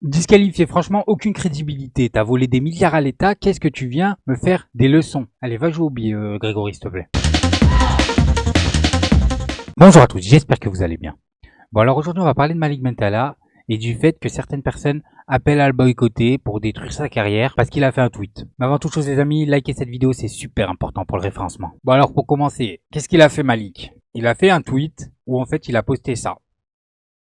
Disqualifié, franchement, aucune crédibilité. T'as volé des milliards à l'État, qu'est-ce que tu viens me faire des leçons? Allez, va jouer au billet, Grégory, s'il te plaît. Bonjour à tous, j'espère que vous allez bien. Bon, alors aujourd'hui, on va parler de Malik Bentala et du fait que certaines personnes appellent à le boycotter pour détruire sa carrière parce qu'il a fait un tweet. Mais avant toute chose, les amis, likez cette vidéo, c'est super important pour le référencement. Bon, alors pour commencer, qu'est-ce qu'il a fait Malik? Il a fait un tweet où en fait, il a posté ça.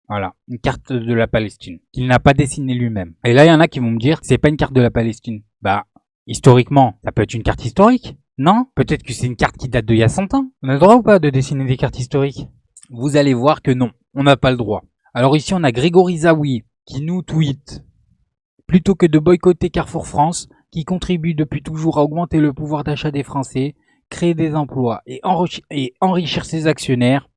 Voilà, une carte de la Palestine, qu'il n'a pas dessinée lui-même. Et là, il y en a qui vont me dire, c'est pas une carte de la Palestine. Bah, historiquement, ça peut être une carte historique, non? Peut-être que c'est une carte qui date d'il y a 100 ans. On a le droit ou pas de dessiner des cartes historiques? Vous allez voir que non, on n'a pas le droit. Alors ici, on a Grégory Zaoui, qui nous tweet. Plutôt que de boycotter Carrefour France, qui contribue depuis toujours à augmenter le pouvoir d'achat des Français, créer des emplois et enrichir ses actionnaires,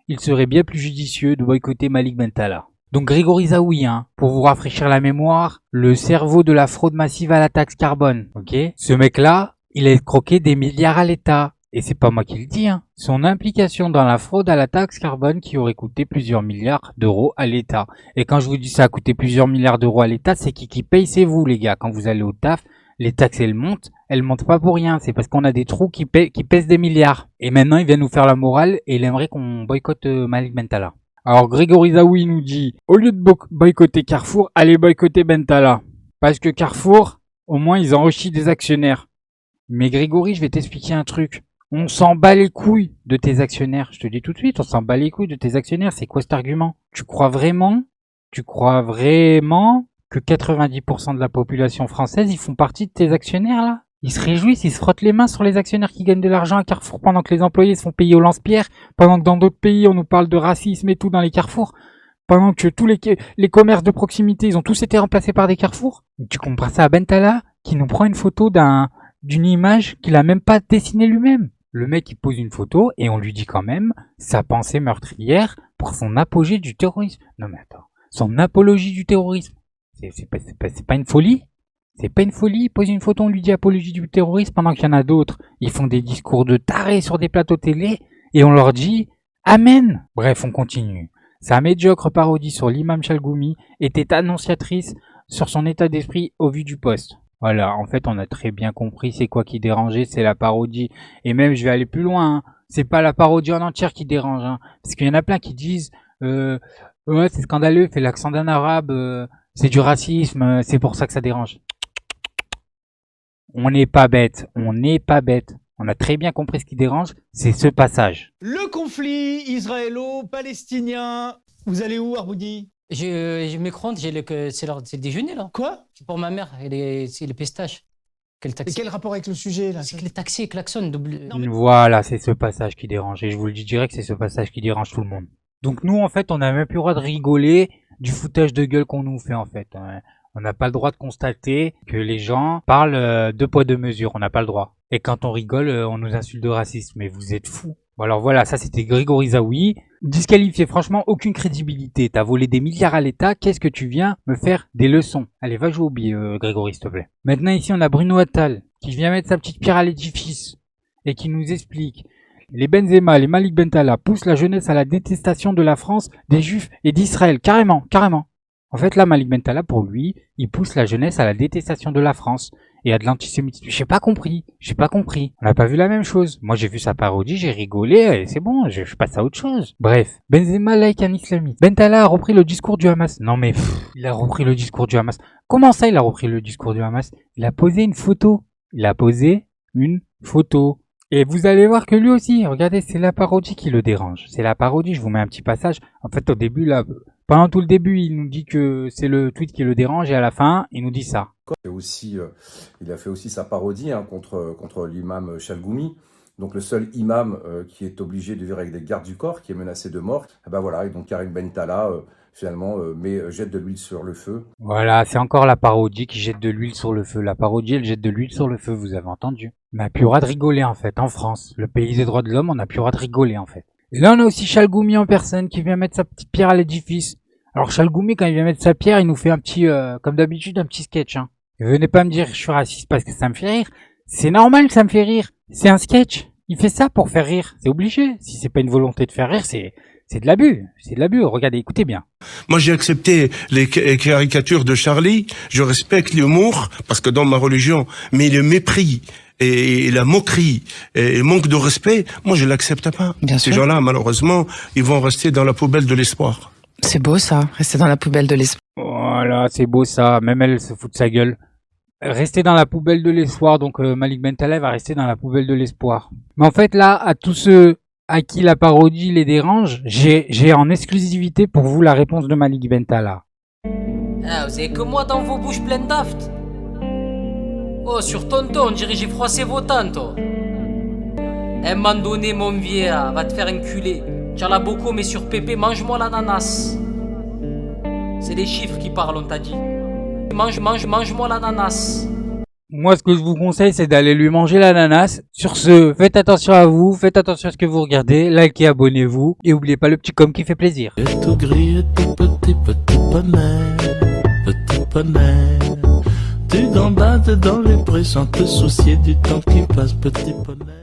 il serait bien plus judicieux de boycotter Malik Bentala. Donc Grégory Zaoui, pour vous rafraîchir la mémoire, le cerveau de la fraude massive à la taxe carbone, ok? Ce mec-là, il a croqué des milliards à l'État. Et c'est pas moi qui le dis, Son implication dans la fraude à la taxe carbone qui aurait coûté plusieurs milliards d'euros à l'État. Et quand je vous dis ça a coûté plusieurs milliards d'euros à l'État, c'est qui paye? C'est vous, les gars. Quand vous allez au taf, les taxes, elles montent pas pour rien. C'est parce qu'on a des trous qui pèsent des milliards. Et maintenant, il vient nous faire la morale et il aimerait qu'on boycotte Malik Bentala. Alors, Grégory Zaoui nous dit, au lieu de boycotter Carrefour, allez boycotter Bentala. Parce que Carrefour, au moins, ils enrichissent des actionnaires. Mais Grégory, je vais t'expliquer un truc. On s'en bat les couilles de tes actionnaires. Je te dis tout de suite, on s'en bat les couilles de tes actionnaires. C'est quoi cet argument? Tu crois vraiment que 90% de la population française, ils font partie de tes actionnaires, là? Ils se réjouissent, ils se frottent les mains sur les actionnaires qui gagnent de l'argent à Carrefour pendant que les employés se font payer au lance-pierre, pendant que dans d'autres pays, on nous parle de racisme et tout dans les carrefours, pendant que tous les commerces de proximité, ils ont tous été remplacés par des carrefours. Tu compares ça à Bentala, qui nous prend une photo d'une image qu'il a même pas dessinée lui-même. Le mec, il pose une photo et on lui dit quand même sa pensée meurtrière pour son apogée du terrorisme. Non mais attends, son apologie du terrorisme. C'est pas une folie? C'est pas une folie? Il pose une photo, on lui dit apologie du terrorisme pendant qu'il y en a d'autres. Ils font des discours de tarés sur des plateaux télé et on leur dit Amen. Bref, on continue. Sa médiocre parodie sur l'imam Chalgoumi était annonciatrice sur son état d'esprit au vu du poste. Voilà, en fait, on a très bien compris c'est quoi qui dérangeait, c'est la parodie. Et même, je vais aller plus loin, c'est pas la parodie en entière qui dérange, parce qu'il y en a plein qui disent ouais, c'est scandaleux, fait l'accent d'un arabe, c'est du racisme, c'est pour ça que ça dérange. On n'est pas bête, on n'est pas bête. On a très bien compris ce qui dérange, c'est ce passage. Le conflit israélo-palestinien. Vous allez où, Arboudi? Je micro-ondes, c'est le déjeuner là. Quoi? C'est pour ma mère, c'est les pistaches. Et quel rapport avec le sujet là? C'est que les taxis klaxonnent. Voilà, c'est ce passage qui dérange. Et je vous le dis direct, c'est ce passage qui dérange tout le monde. Donc nous, en fait, on n'a même plus le droit de rigoler du foutage de gueule qu'on nous fait, en fait. On n'a pas le droit de constater que les gens parlent deux poids deux mesures. On n'a pas le droit. Et quand on rigole, on nous insulte de racisme. Mais vous êtes fous. Bon, alors voilà, ça c'était Grégory Zaoui. Disqualifié, franchement, aucune crédibilité. T'as volé des milliards à l'État, qu'est-ce que tu viens me faire des leçons? Allez, va jouer au billet, Grégory, s'il te plaît. Maintenant ici, on a Bruno Attal, qui vient mettre sa petite pierre à l'édifice, et qui nous explique. Les Benzema, les Malik Bentala poussent la jeunesse à la détestation de la France, des Juifs et d'Israël. Carrément, carrément. En fait, là, Malik Bentala, pour lui, il pousse la jeunesse à la détestation de la France et à de l'antisémitisme. J'ai pas compris. On n'a pas vu la même chose. Moi, j'ai vu sa parodie, j'ai rigolé, et c'est bon, je passe à autre chose. Bref, Benzema like un islamiste. Bentala a repris le discours du Hamas. Non mais, il a repris le discours du Hamas. Comment ça, il a repris le discours du Hamas? Il a posé une photo. Et vous allez voir que lui aussi, regardez, c'est la parodie qui le dérange. C'est la parodie, je vous mets un petit passage. En fait, au début, là, pendant tout le début, il nous dit que c'est le tweet qui le dérange, et à la fin, il nous dit ça. Il a fait aussi sa parodie contre l'imam Chalgoumi. Donc le seul imam qui est obligé de vivre avec des gardes du corps, qui est menacé de mort. Et ben voilà, et donc Karim Bentala finalement jette de l'huile sur le feu. Voilà, c'est encore la parodie qui jette de l'huile sur le feu. La parodie, elle jette de l'huile sur le feu, vous avez entendu. On n'a plus le droit de rigoler en fait, en France. Le pays des droits de l'homme, on n'a plus le droit de rigoler en fait. Et là, on a aussi Chalgoumi en personne qui vient mettre sa petite pierre à l'édifice. Alors Chalgoumi, quand il vient mettre sa pierre, il nous fait un petit, comme d'habitude, un petit sketch. Et venez pas me dire que je suis raciste parce que ça me fait rire. C'est normal que ça me fait rire. C'est un sketch. Il fait ça pour faire rire. C'est obligé. Si c'est pas une volonté de faire rire, c'est C'est de l'abus. C'est de l'abus. Regardez, écoutez bien. Moi, j'ai accepté les caricatures de Charlie. Je respecte l'humour parce que dans ma religion, mais le mépris et la moquerie et le manque de respect, moi, je l'accepte pas. Bien Ces sûr. gens-là, malheureusement, ils vont rester dans la poubelle de l'espoir. C'est beau ça, rester dans la poubelle de l'espoir. Voilà, c'est beau ça. Même elle se fout de sa gueule. Rester dans la poubelle de l'espoir. Donc Malik Bentala va rester dans la poubelle de l'espoir. Mais en fait là, à tous ceux à qui la parodie les dérange, j'ai en exclusivité pour vous la réponse de Malik Bentala. Ah, vous avez que moi dans vos bouches pleines d'aft. Oh, sur tonton, on dirait j'ai froissé vos tantes. Oh. Un moment donné, mon vieux, va te faire enculer. Tiens la beaucoup, mais sur Pépé, mange-moi l'ananas. C'est les chiffres qui parlent, on t'a dit. Mange-moi l'ananas. Moi, ce que je vous conseille, c'est d'aller lui manger l'ananas. Sur ce, faites attention à vous, faites attention à ce que vous regardez, likez, abonnez-vous, et oubliez pas le petit com qui fait plaisir. Et tout gris et tout petit poney. Tu gambades dans les prés sans te soucier du temps qui passe, petit poney.